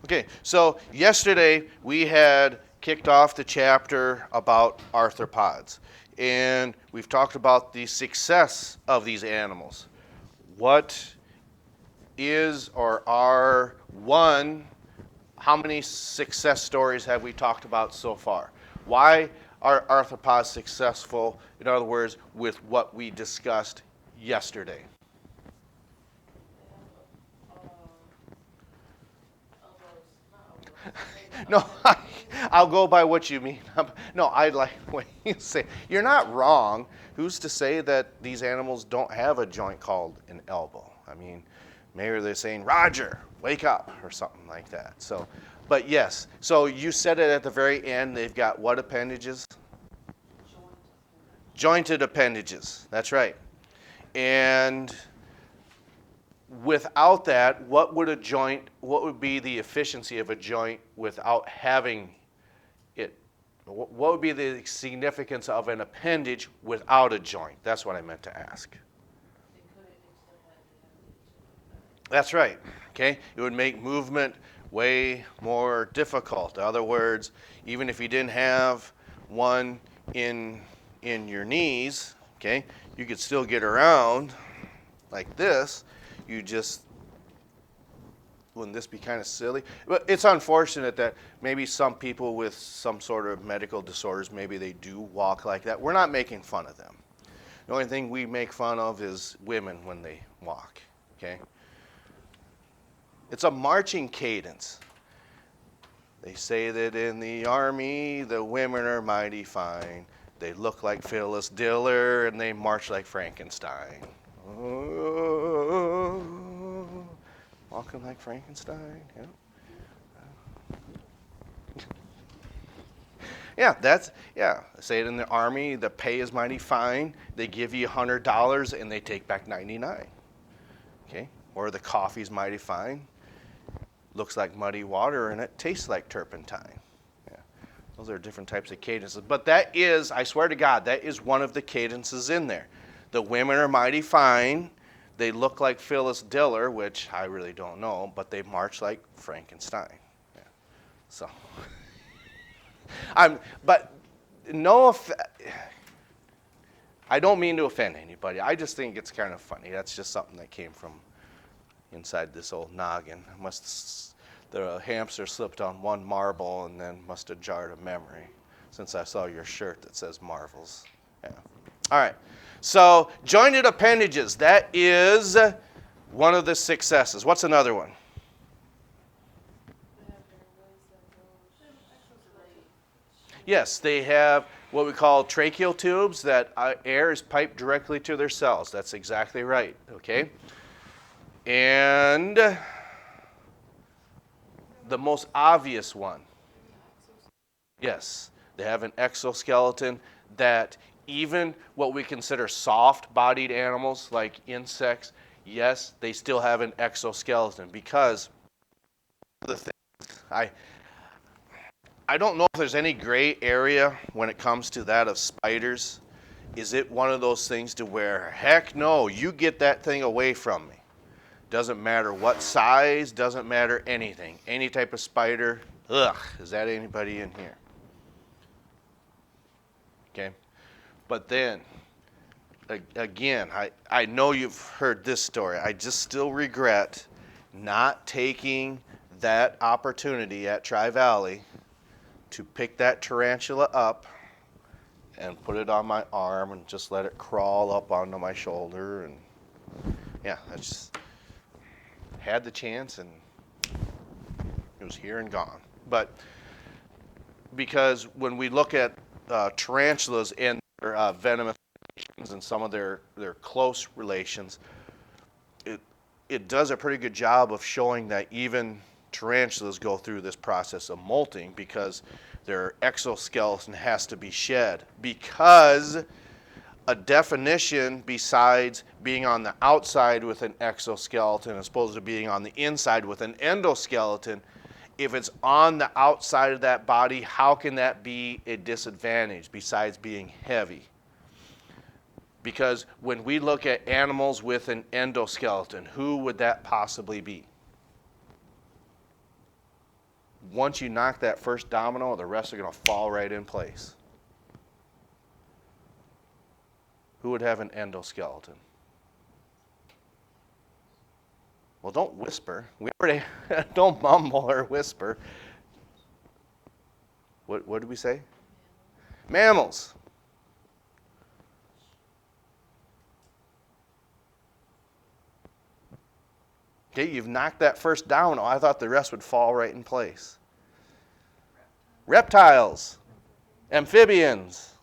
Okay, so yesterday we had kicked off the chapter about arthropods, and we've talked about the success of these animals. What is or are one, how many success stories have we talked about so far? Why are arthropods successful, in other words, with what we discussed yesterday? No, I'll go by what you mean. No, I like when you say you're not wrong. Who's to say that these animals don't have a joint called an elbow? I mean, maybe they're saying, Roger, wake up, or something like that. So, but yes, so you said it at the very end. They've got what appendages? Jointed appendages. That's right. And without that, what would be the efficiency of a joint without having it? What would be the significance of an appendage without a joint? That's what I meant to ask. That's right. Okay, it would make movement way more difficult. In other words, even if you didn't have one in your knees, okay, you could still get around like this. You just wouldn't this be kind of silly? But it's unfortunate that maybe some people with some sort of medical disorders, maybe they do walk like that. We're not making fun of them. The only thing we make fun of is women when they walk, okay? It's a marching cadence. They say that in the Army, the women are mighty fine. They look like Phyllis Diller and they march like Frankenstein. Oh, walking like Frankenstein. Yeah. Say it in the Army, the pay is mighty fine. They give you $100 and they take back 99. Okay? Or the coffee's mighty fine. Looks like muddy water and it tastes like turpentine. Yeah. Those are different types of cadences. But that is, I swear to God, that is one of the cadences in there. The women are mighty fine. They look like Phyllis Diller, which I really don't know, but they march like Frankenstein. Yeah. So, but no, I don't mean to offend anybody. I just think it's kind of funny. That's just something that came from inside this old noggin. The hamster slipped on one marble and then must have jarred a memory since I saw your shirt that says Marvels. Yeah. All right. So jointed appendages, that is one of the successes. What's another one? Yes, they have what we call tracheal tubes that air is piped directly to their cells. That's exactly right. Okay. And the most obvious one, yes, they have an exoskeleton that even what we consider soft-bodied animals like insects, yes, they still have an exoskeleton because the things I don't know if there's any gray area when it comes to that of spiders. Is it one of those things to where, heck no, you get that thing away from me? Doesn't matter what size, doesn't matter anything. Any type of spider, ugh, is that anybody in here? Okay. But then, again, I know you've heard this story. I just still regret not taking that opportunity at Tri-Valley to pick that tarantula up and put it on my arm and just let it crawl up onto my shoulder. And yeah, I just had the chance and it was here and gone. But because when we look at tarantulas and their venomous relations and some of their close relations, it does a pretty good job of showing that even tarantulas go through this process of molting because their exoskeleton has to be shed, because a definition besides being on the outside with an exoskeleton as opposed to being on the inside with an endoskeleton, if it's on the outside of that body, how can that be a disadvantage besides being heavy? Because when we look at animals with an endoskeleton, who would that possibly be? once you knock that first domino, the rest are going to fall right in place. Who would have an endoskeleton? Well, don't whisper. We already don't mumble or whisper. What did we say? Mammals. Okay, you've knocked that first domino. I thought the rest would fall right in place. Reptiles. Amphibians.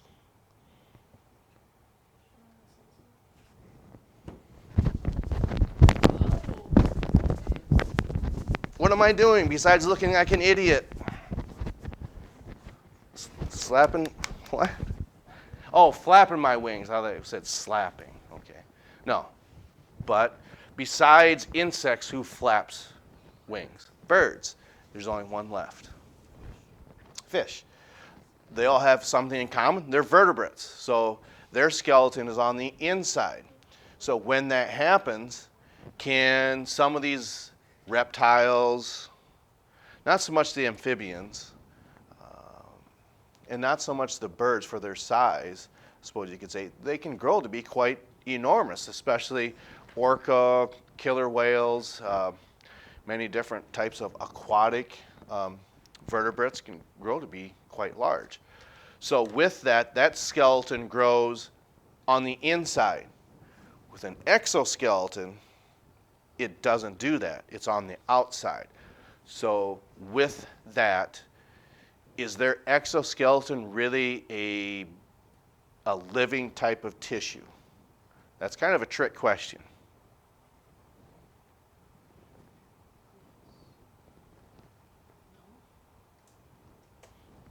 What am I doing besides looking like an idiot? Slapping, what? Oh, flapping my wings. I thought it said slapping. Okay. No. But besides insects, who flaps wings? Birds. There's only one left. Fish. They all have something in common. They're vertebrates. So their skeleton is on the inside. So when that happens, can some of these reptiles, not so much the amphibians, and not so much the birds for their size, I suppose you could say, they can grow to be quite enormous, especially orca, killer whales, many different types of aquatic vertebrates can grow to be quite large. So with that, that skeleton grows on the inside. With an exoskeleton, it doesn't do that. It's on the outside. So with that, is their exoskeleton really a living type of tissue? That's kind of a trick question.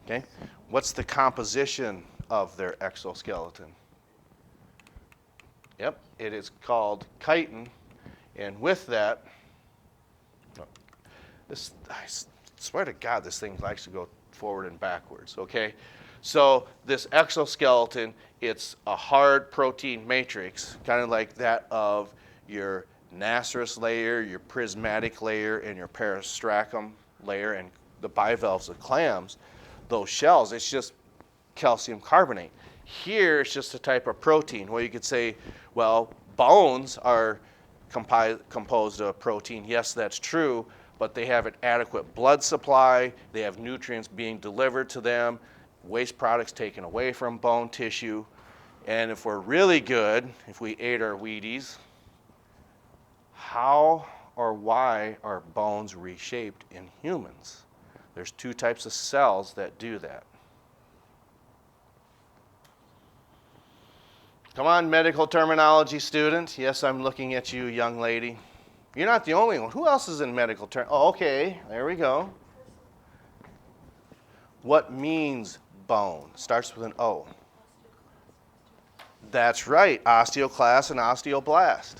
Okay, what's the composition of their exoskeleton? Yep, it is called chitin, and with that, I swear to God, this thing likes to go forward and backwards, okay? So this exoskeleton, it's a hard protein matrix, kind of like that of your nacreous layer, your prismatic layer, and your peristratum layer, and the bivalves of clams. Those shells, it's just calcium carbonate. Here, it's just a type of protein where you could say, well, bones are composed of protein. Yes, that's true, but they have an adequate blood supply. They have nutrients being delivered to them, waste products taken away from bone tissue. And if we're really good, if we ate our Wheaties, how or why are bones reshaped in humans? There's two types of cells that do that. Come on, medical terminology student. Yes, I'm looking at you, young lady. You're not the only one. Who else is in medical term? Oh, okay, there we go. What means bone? Starts with an O. That's right, osteoclast and osteoblast.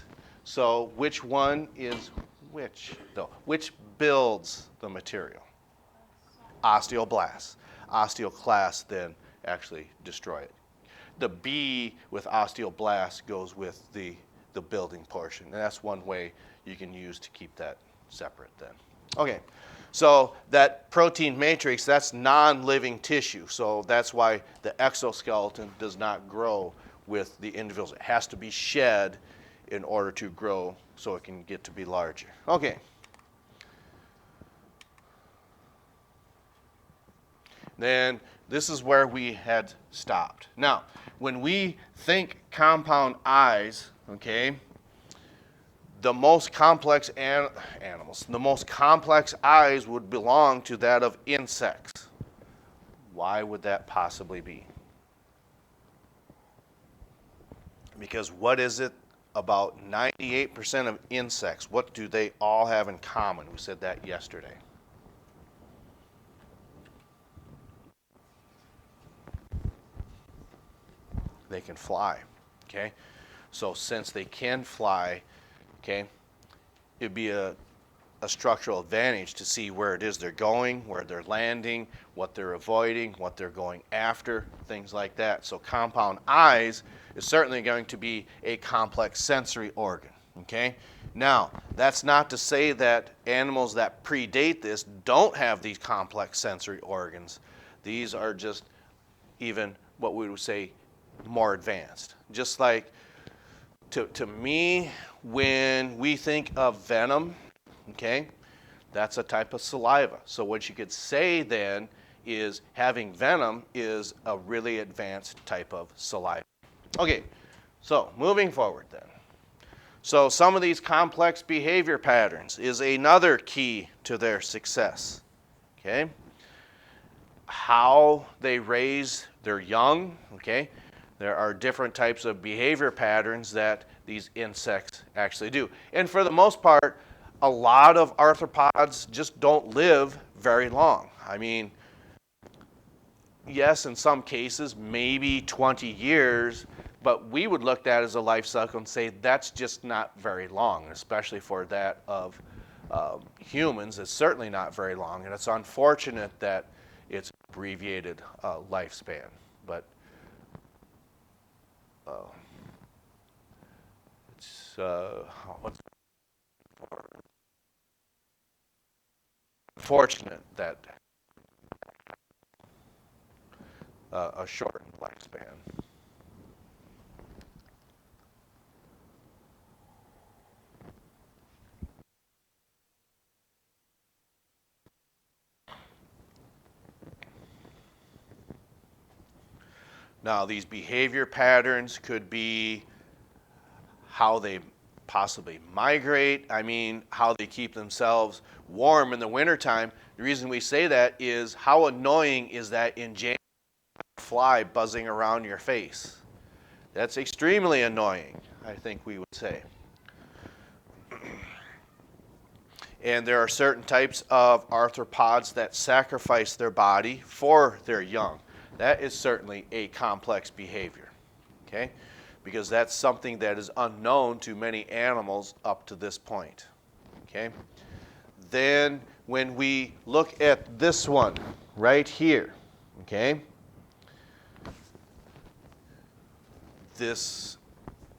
So which one is which, though? Which builds the material? Osteoblast. Osteoclast then actually destroy it. The B with osteoblast goes with the building portion. And that's one way you can use to keep that separate then. Okay, so that protein matrix, that's non-living tissue. So that's why the exoskeleton does not grow with the individuals. It has to be shed in order to grow so it can get to be larger. Okay. Then this is where we had stopped. Now, when we think compound eyes, okay, the most complex animals, the most complex eyes would belong to that of insects. Why would that possibly be? Because what is it about 98% of insects, what do they all have in common? We said that yesterday. They can fly, okay? So since they can fly, okay, it'd be a structural advantage to see where it is they're going, where they're landing, what they're avoiding, what they're going after, things like that. So compound eyes is certainly going to be a complex sensory organ, okay? Now, that's not to say that animals that predate this don't have these complex sensory organs. These are just even what we would say more advanced. Just like to me, when we think of venom, okay, that's a type of saliva. So what you could say then is having venom is a really advanced type of saliva. Okay, so moving forward then. So some of these complex behavior patterns is another key to their success. Okay? How they raise their young, okay? There are different types of behavior patterns that these insects actually do. And for the most part, a lot of arthropods just don't live very long. I mean, yes, in some cases, maybe 20 years, but we would look at that as a life cycle and say that's just not very long, especially for that of humans. It's certainly not very long, and it's unfortunate that it's abbreviated lifespan. But it's what's unfortunate that a shortened lifespan. Now, these behavior patterns could be how they possibly migrate. I mean, how they keep themselves warm in the wintertime. The reason we say that is how annoying is that in January, a fly buzzing around your face? That's extremely annoying, I think we would say. And there are certain types of arthropods that sacrifice their body for their young. That is certainly a complex behavior, okay? Because that's something that is unknown to many animals up to this point, okay? Then when we look at this one right here, okay? This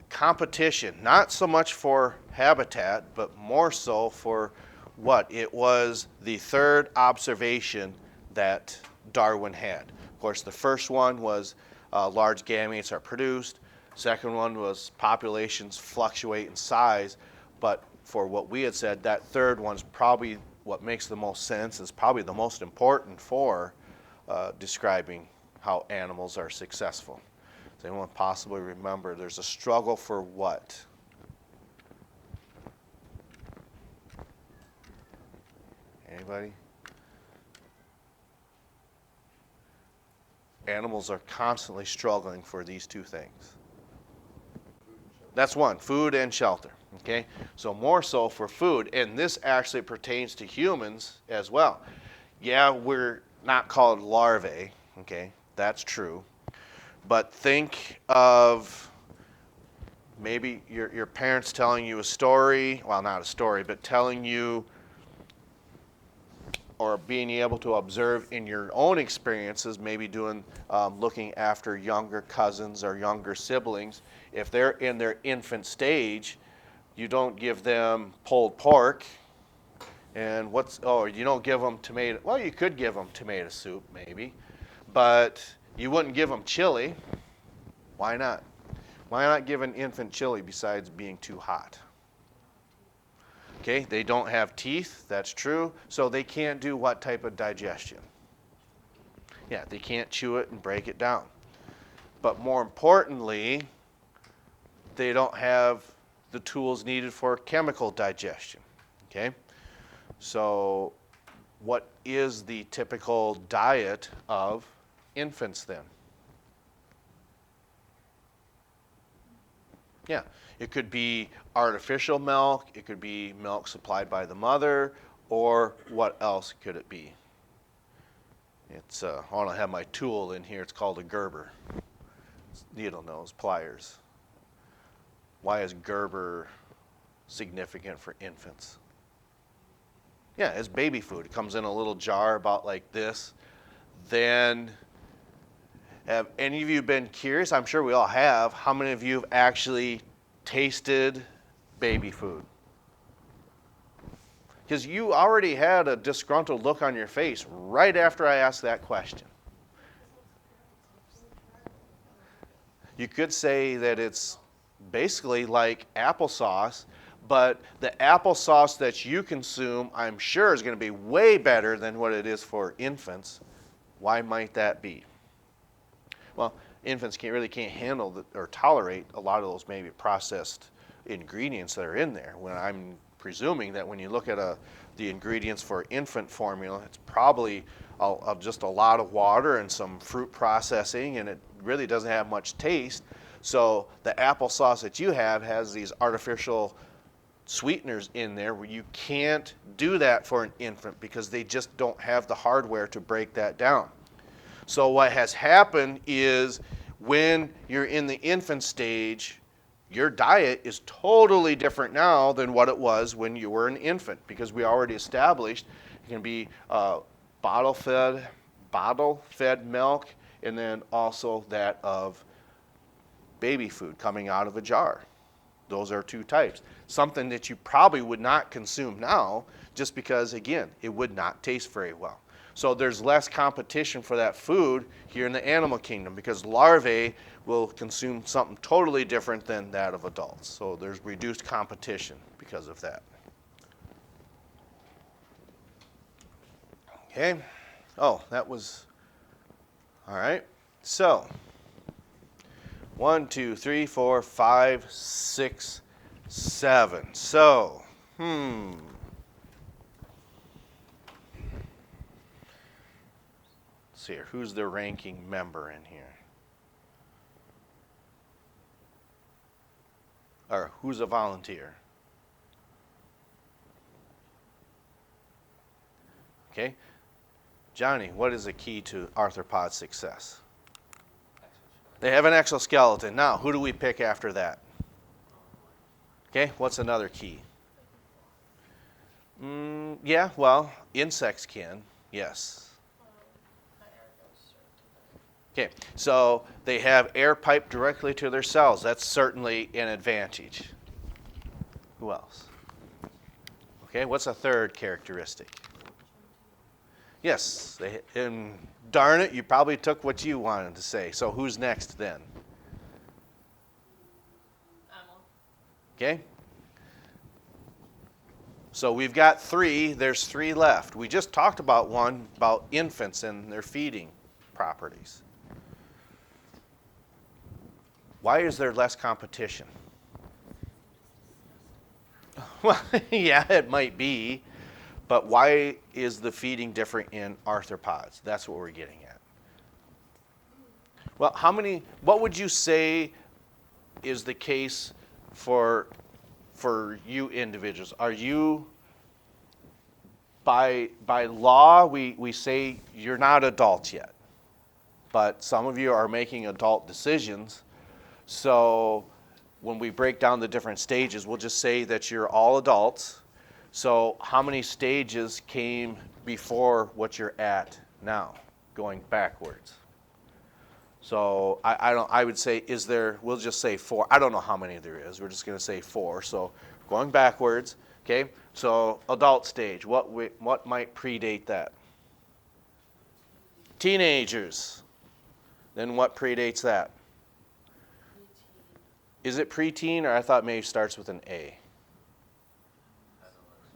competition, not so much for habitat, but more so for what? It was the third observation that Darwin had. Of course, the first one was large gametes are produced. Second one was populations fluctuate in size. But for what we had said, that third one's probably what makes the most sense, is probably the most important for describing how animals are successful. Does anyone possibly remember there's a struggle for what? Anybody? Animals are constantly struggling for these two things. That's one, food and shelter. Okay? So more so for food, and this actually pertains to humans as well. Yeah, we're not called larvae, okay? That's true. But think of maybe your parents telling you a story, well, not a story, but telling you or being able to observe in your own experiences, maybe doing looking after younger cousins or younger siblings. If they're in their infant stage, you don't give them pulled pork, and you don't give them tomato. Well, you could give them tomato soup maybe, but you wouldn't give them chili. Why not? Why not give an infant chili besides being too hot? Okay, they don't have teeth, that's true, so they can't do what type of digestion? Yeah, they can't chew it and break it down. But more importantly, they don't have the tools needed for chemical digestion, okay? So what is the typical diet of infants then? Yeah, it could be artificial milk, it could be milk supplied by the mother, or what else could it be? It's, I want to have my tool in here, it's called a Gerber. It's needle nose, pliers. Why is Gerber significant for infants? Yeah, it's baby food. It comes in a little jar about like this. Then, have any of you been curious? I'm sure we all have. How many of you have actually tasted baby food? Because you already had a disgruntled look on your face right after I asked that question. You could say that it's basically like applesauce, but the applesauce that you consume, I'm sure, is going to be way better than what it is for infants. Why might that be? Well, infants really can't handle or tolerate a lot of those maybe processed ingredients that are in there. When I'm presuming that when you look at the ingredients for infant formula, it's probably just a lot of water and some fruit processing, and it really doesn't have much taste. So the applesauce that you have has these artificial sweeteners in there where you can't do that for an infant because they just don't have the hardware to break that down. So what has happened is when you're in the infant stage, your diet is totally different now than what it was when you were an infant, because we already established it can be bottle-fed milk, and then also that of baby food coming out of a jar. Those are two types. Something that you probably would not consume now just because, again, it would not taste very well. So there's less competition for that food here in the animal kingdom because larvae will consume something totally different than that of adults. So there's reduced competition because of that. Okay. Oh, that was, all right. So 1, 2, 3, 4, 5, 6, 7. So, Let's see here. Who's the ranking member in here? Or who's a volunteer? Okay. Johnny, what is the key to arthropod success? They have an exoskeleton. Now, who do we pick after that? Okay, what's another key? Yeah, well, insects can, yes. Okay, so they have air piped directly to their cells. That's certainly an advantage. Who else? Okay, what's a third characteristic? Yes, and darn it, you probably took what you wanted to say. So who's next then? Okay. So we've got 3. There's 3 left. We just talked about one, about infants and their feeding properties. Why is there less competition? Well, yeah, it might be. But why is the feeding different in arthropods? That's what we're getting at. Well, what would you say is the case for you individuals? Are you, by law, we say you're not adults yet, but some of you are making adult decisions. So when we break down the different stages, we'll just say that you're all adults. So how many stages came before what you're at now, going backwards? So I would say, we'll just say 4. I don't know how many there is. We're just going to say 4. So going backwards, okay? So adult stage, what might predate that? Teenagers. Then what predates that? Is it preteen, or I thought maybe starts with an A?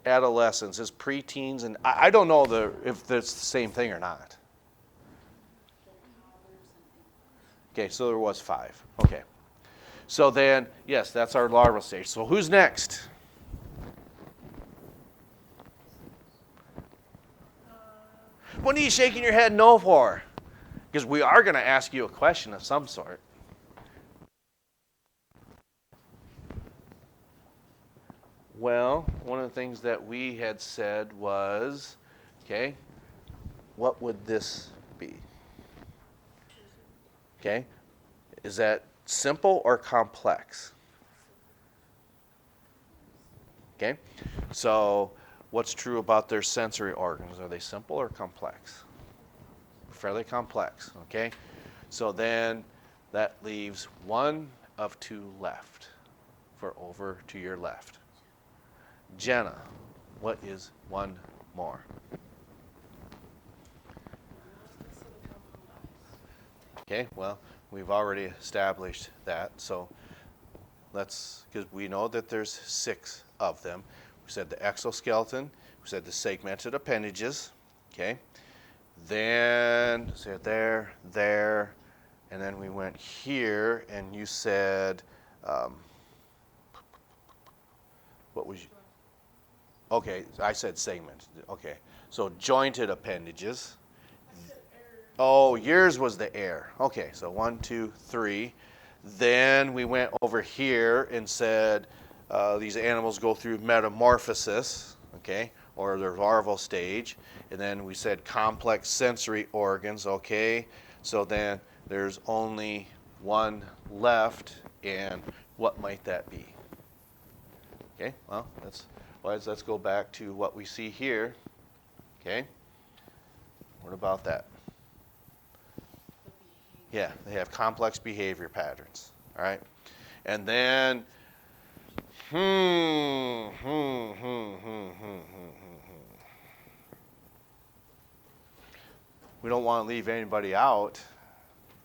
Adolescence is preteens, and I don't know if that's the same thing or not. Okay, so there was 5. Okay. So then, yes, that's our larval stage. So who's next? What are you shaking your head no for? Because we are going to ask you a question of some sort. Well, one of the things that we had said was, okay, what would this be? Okay, is that simple or complex? Okay, so what's true about their sensory organs? Are they simple or complex? Fairly complex, okay? So then that leaves 1 of 2 left for over to your left. Jenna, What is one more? Okay, well, we've already established that, so let's, because we know that there's 6 of them. We said the exoskeleton, we said the segmented appendages, okay? Then, so there, and then we went here, and you said, what was you? Okay, I said segment. Okay, so jointed appendages. Oh, yours was the air. Okay, so 1, 2, 3. Then we went over here and said these animals go through metamorphosis, okay, or their larval stage. And then we said complex sensory organs, okay. So then there's only one left, and what might that be? Okay, well, let's go back to what we see here, okay. What about that? Yeah, they have complex behavior patterns, all right? And then, we don't want to leave anybody out.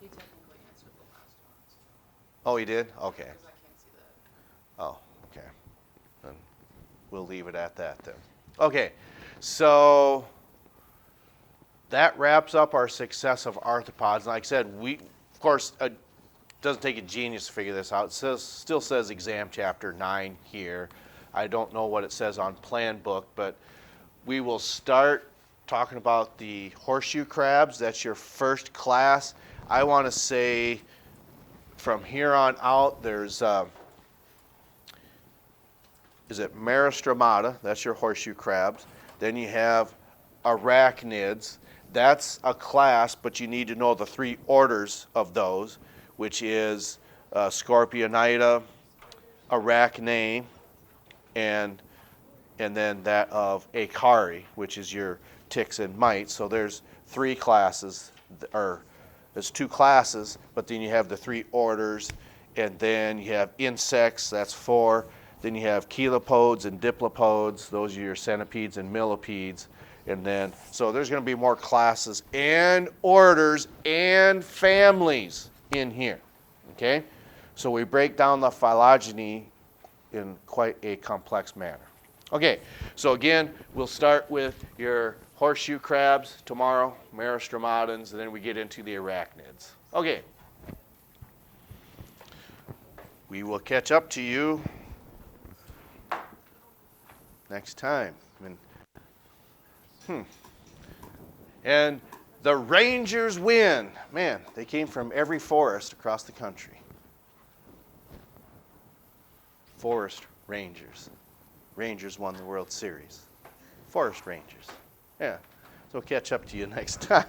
You technically answered the last one. Oh, he did? Okay. Because I can't see that. Oh, okay. Then we'll leave it at that then. Okay, so that wraps up our success of arthropods. And like I said, we, of course, it doesn't take a genius to figure this out. It still says exam chapter 9 here. I don't know what it says on plan book, but we will start talking about the horseshoe crabs. That's your first class. I want to say from here on out, there's, is it Merostromata? That's your horseshoe crabs. Then you have arachnids. That's a class, but you need to know the 3 orders of those, which is Scorpionida, Arachne, and then that of Acari, which is your ticks and mites. So there's 3 classes, or there's 2 classes, but then you have the 3 orders, and then you have insects, that's 4. Then you have chelopods and diplopods, those are your centipedes and millipedes. And then, so there's going to be more classes and orders and families in here, okay? So we break down the phylogeny in quite a complex manner. Okay, so again, we'll start with your horseshoe crabs tomorrow, Merostromatans, and then we get into the arachnids. Okay. We will catch up to you next time. And the Rangers win. Man, they came from every forest across the country. Forest Rangers. Rangers won the World Series. Forest Rangers. Yeah. So catch up to you next time.